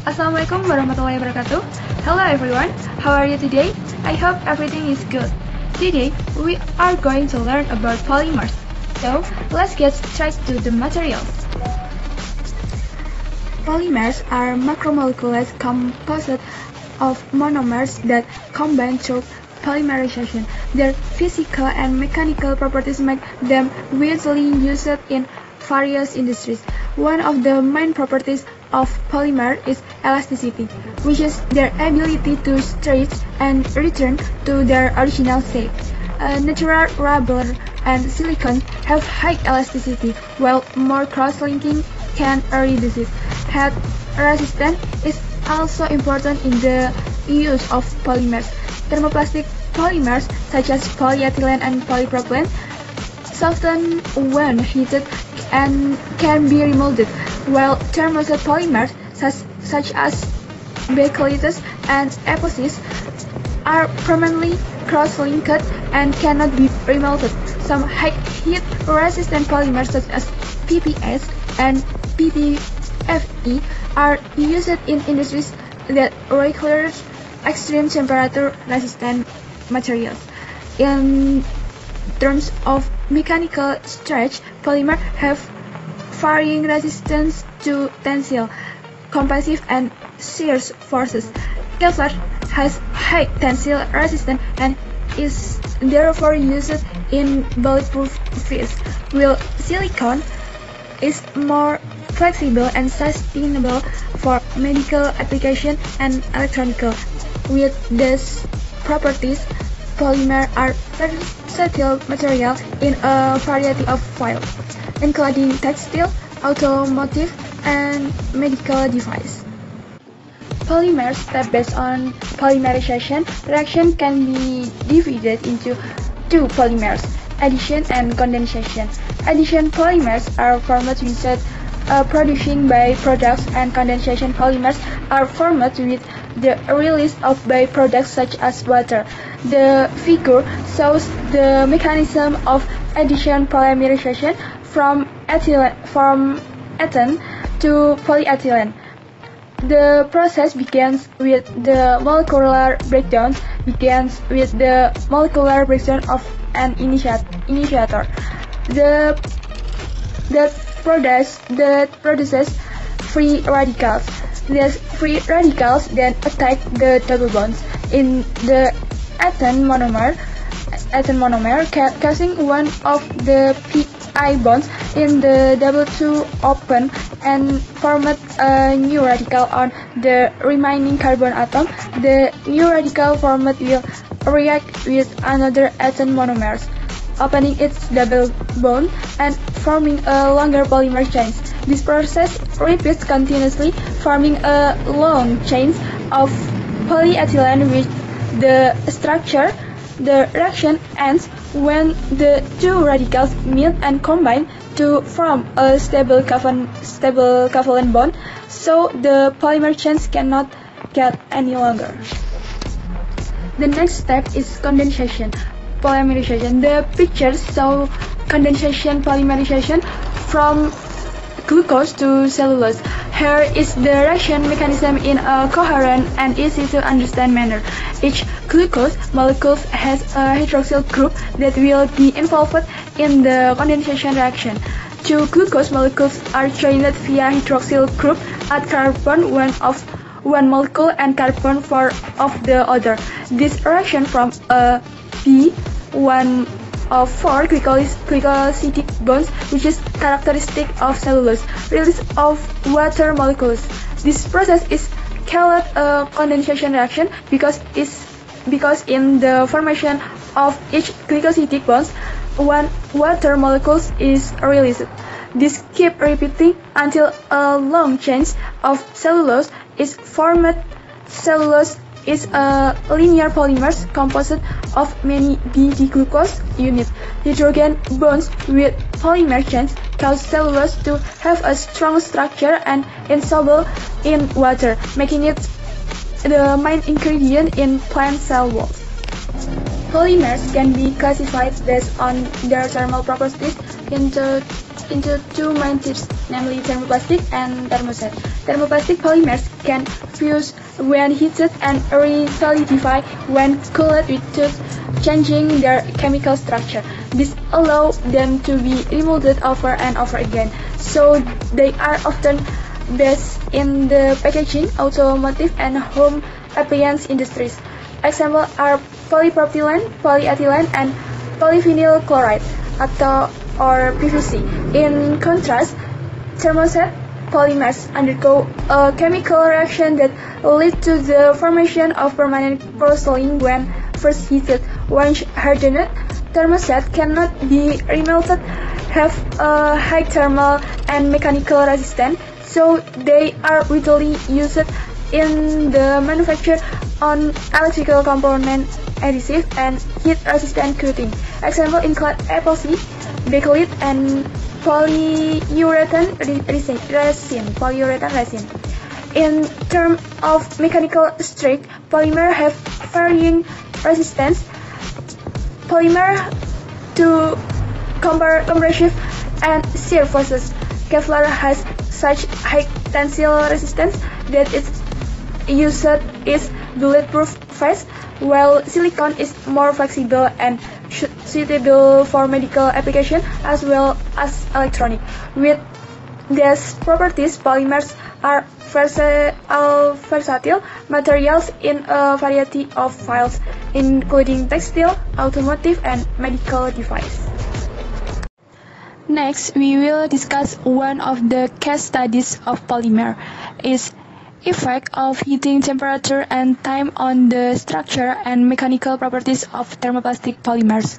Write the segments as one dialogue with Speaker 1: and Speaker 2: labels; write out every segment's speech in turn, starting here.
Speaker 1: Assalamualaikum warahmatullahi wabarakatuh. Hello everyone, how are you today? I hope everything is good. Today, we are going to learn about polymers. So, let's get straight to the materials. Polymers are macromolecules composed of monomers that combine through polymerization. Their physical and mechanical properties make them widely used in various industries. One of the main properties of polymer is elasticity, which is their ability to stretch and return to their original shape. Natural rubber and silicone have high elasticity, while more cross-linking can reduce it. Heat resistance is also important in the use of polymers. Thermoplastic polymers such as polyethylene and polypropylene soften when heated and can be remolded, while thermoset polymers such as bakelitous and epoxy are permanently cross-linked and cannot be remolded. Some high heat resistant polymers such as PPS and PPFE are used in industries that require extreme temperature resistant materials. In terms of mechanical stretch, polymers have varying resistance to tensile, compressive, and shear forces. Kevlar has high tensile resistance and is therefore used in bulletproof vests, while silicone is more flexible and sustainable for medical application and electronical. With these properties, polymers are versatile materials in a variety of fields, including textile, automotive, and medical devices. Polymer step based on polymerization reaction can be divided into two polymers, addition and condensation. Addition polymers are formed without producing byproducts, and condensation polymers are formed with the release of byproducts such as water. The figure shows the mechanism of addition polymerization from ethane to polyethylene. The process begins with the molecular breakdown of an initiator that produces free radicals. These free radicals then attack the double bonds in the ethane monomer, causing one of the pi bonds in the double to open and form a new radical on the remaining carbon atom. The new radical formed will react with another ethane monomer, opening its double bond and forming a longer polymer chain. This process repeats continuously, forming a long chain of polyethylene with the structure. The reaction ends when the two radicals meet and combine to form a stable covalent bond, so the polymer chains cannot get any longer. The next step is condensation polymerization. The pictures show condensation polymerization from glucose to cellulose. Here is the reaction mechanism in a coherent and easy to understand manner. Each glucose molecule has a hydroxyl group that will be involved in the condensation reaction. Two glucose molecules are joined via hydroxyl group at carbon 1 of one molecule and carbon 4 of the other. This reaction from a B1 of 4 glycosidic bonds, which is characteristic of cellulose, release of water molecules. This process is called a condensation reaction because in the formation of each glycosidic bonds, one water molecule is released. This keeps repeating until a long chain of cellulose is formed. Cellulose is a linear polymer composed of many D-glucose units. Hydrogen bonds with polymer chains cause cellulose to have a strong structure and insoluble in water, making it the main ingredient in plant cell walls. Polymers can be classified based on their thermal properties into two main types, namely thermoplastic and thermoset. Thermoplastic polymers can fuse when heated and re-solidify when cooled without changing their chemical structure. This allows them to be remolded over and over again, so they are often based in the packaging, automotive, and home appliance industries. Examples are polypropylene, polyethylene, and polyvinyl chloride, or PVC. In contrast, thermoset polymers undergo a chemical reaction that leads to the formation of permanent porcelain when first heated. Once hardened, thermoset cannot be remelted, have a high thermal and mechanical resistance, so they are widely used in the manufacture on electrical component adhesive and heat-resistant coating. Examples include epoxy, bakelite, and polyurethane resin. In terms of mechanical strength, polymers have varying resistance. Polymer to compressive and shear forces. Kevlar has such high tensile resistance that its used is bulletproof face, while silicon is more flexible and suitable for medical application as well as electronic. With these properties, polymers are versatile materials in a variety of fields, including textile, automotive, and medical devices. Next, we will discuss one of the case studies of polymer, its effect of heating temperature and time on the structure and mechanical properties of thermoplastic polymers.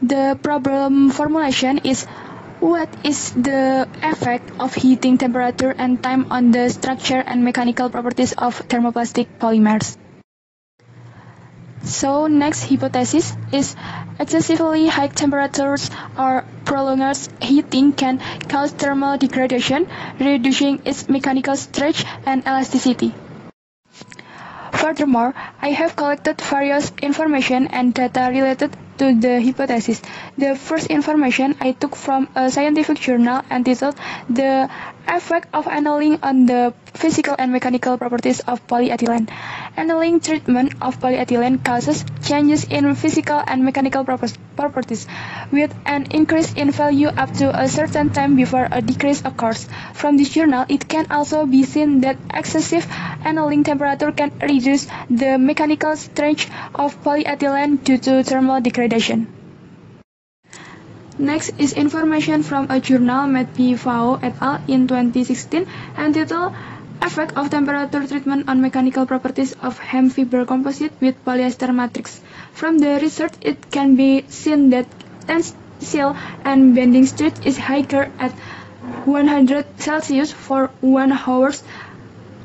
Speaker 1: The problem formulation is: what is the effect of heating temperature and time on the structure and mechanical properties of thermoplastic polymers? So next hypothesis is excessively high temperatures or prolonged heating can cause thermal degradation, reducing its mechanical strength and elasticity. Furthermore, I have collected various information and data related to the hypothesis. The first information I took from a scientific journal entitled "The Effect of Annealing on the Physical and Mechanical Properties of Polyethylene." Annealing treatment of polyethylene causes changes in physical and mechanical properties, with an increase in value up to a certain time before a decrease occurs. From this journal, it can also be seen that excessive annealing temperature can reduce the mechanical strength of polyethylene due to thermal degradation. Next is information from a journal made by Fao et al. In 2016 entitled "Effect of Temperature Treatment on Mechanical Properties of Hemp Fiber Composite with Polyester Matrix." From the research, it can be seen that tensile and bending strength is higher at 100 Celsius for 1 hour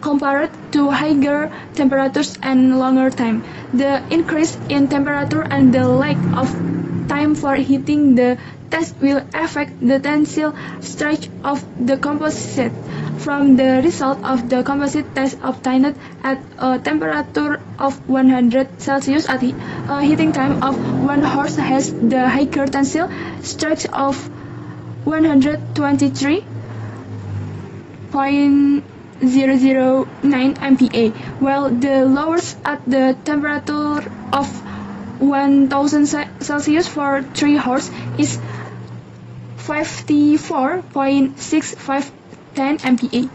Speaker 1: compared to higher temperatures and longer time. The increase in temperature and the lack of time for heating the test will affect the tensile strength of the composite. From the result of the composite test obtained at a temperature of 100 Celsius at a heating time of 1 hour has the higher tensile strength of 123.009 MPa, while the lowest at the temperature of 1000 Celsius for 3 hours is 54.6510 MPa.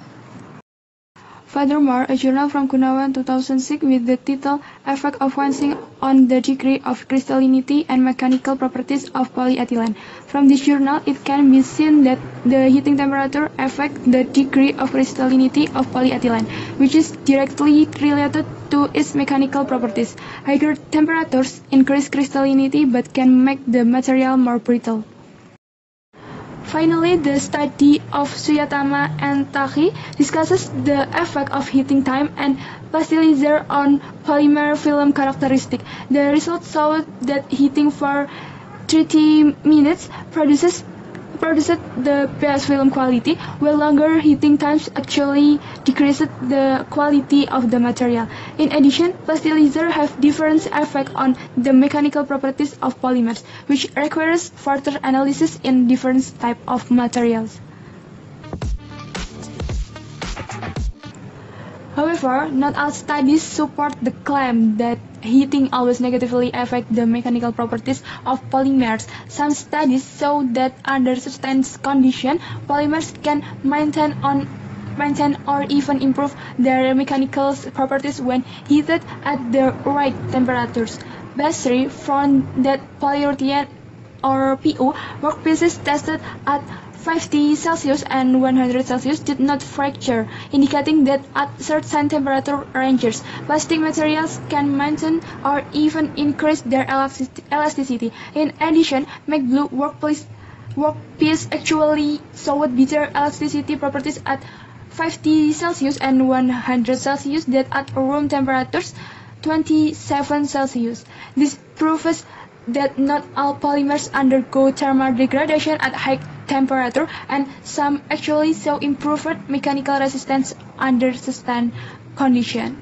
Speaker 1: Furthermore, a journal from Gunawan 2006 with the title "Effect of Quenching on the Degree of Crystallinity and Mechanical Properties of Polyethylene." From this journal, it can be seen that the heating temperature affects the degree of crystallinity of polyethylene, which is directly related to its mechanical properties. Higher temperatures increase crystallinity but can make the material more brittle. Finally, the study of Suyatama and Taki discusses the effect of heating time and plasticizer on polymer film characteristics. The results showed that heating for 30 minutes produces produced the best film quality, while longer heating times actually decreased the quality of the material. In addition, plasticizer have different effect on the mechanical properties of polymers, which requires further analysis in different types of materials. However, not all studies support the claim that heating always negatively affects the mechanical properties of polymers. Some studies show that under certain conditions, polymers can maintain or even improve their mechanical properties when heated at the right temperatures. Basri found that polyurethane or PU workpieces tested at 50 Celsius and 100 Celsius did not fracture, indicating that at certain temperature ranges, plastic materials can maintain or even increase their elasticity. In addition, McBlue workpiece actually showed better elasticity properties at 50 Celsius and 100 Celsius than at room temperatures 27 Celsius. This proves that not all polymers undergo thermal degradation at high temperature, and some actually show improved mechanical resistance under certain conditions.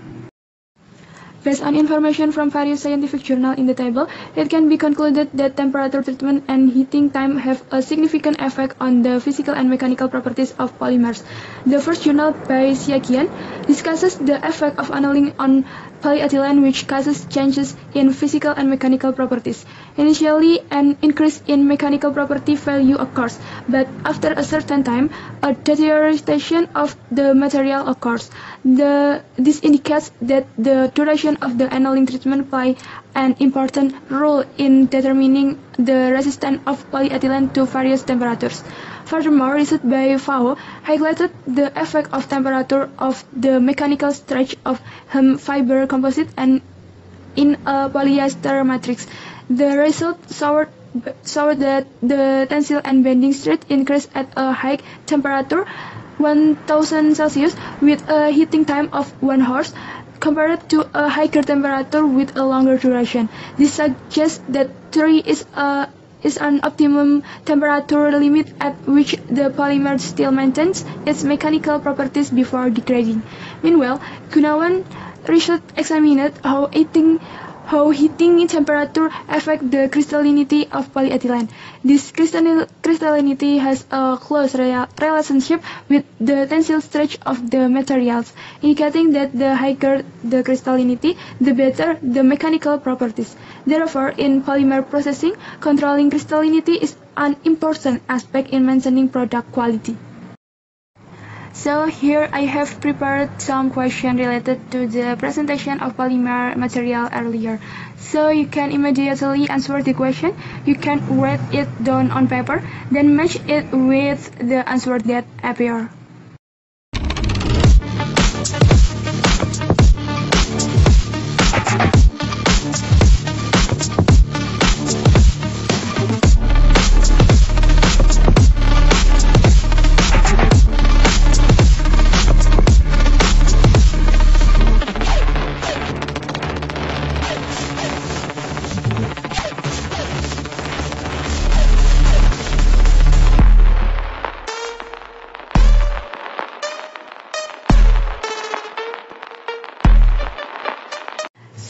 Speaker 1: Based on information from various scientific journals in the table, it can be concluded that temperature treatment and heating time have a significant effect on the physical and mechanical properties of polymers. The first journal by Siakian discusses the effect of annealing on polyethylene, which causes changes in physical and mechanical properties. Initially, an increase in mechanical property value occurs, but after a certain time, a deterioration of the material occurs. This indicates that the duration of the annealing treatment plays an important role in determining the resistance of polyethylene to various temperatures. Furthermore, research by FAO highlighted the effect of temperature of the mechanical stretch of hemp fiber composite and in a polyester matrix. The result showed that the tensile and bending strength increased at a high temperature, 1000 Celsius, with a heating time of 1 hour, compared to a higher temperature with a longer duration. This suggests that 3 is an optimum temperature limit at which the polymer still maintains its mechanical properties before degrading. Meanwhile, Gunawan research examined how heating temperature affects the crystallinity of polyethylene. This crystallinity has a close relationship with the tensile strength of the materials, indicating that the higher the crystallinity, the better the mechanical properties. Therefore, in polymer processing, controlling crystallinity is an important aspect in maintaining product quality. So here I have prepared some questions related to the presentation of polymer material earlier. So you can immediately answer the question. You can write it down on paper, then match it with the answer that appear.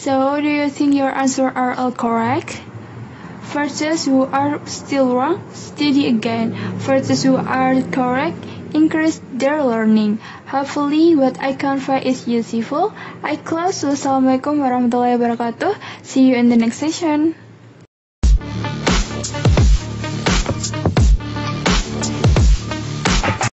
Speaker 1: So, do you think your answers are all correct? For those who are still wrong, study again. For those who are correct, increase their learning. Hopefully, what I convey is useful. I close. Wassalamualaikum warahmatullahi wabarakatuh. See you in the next session.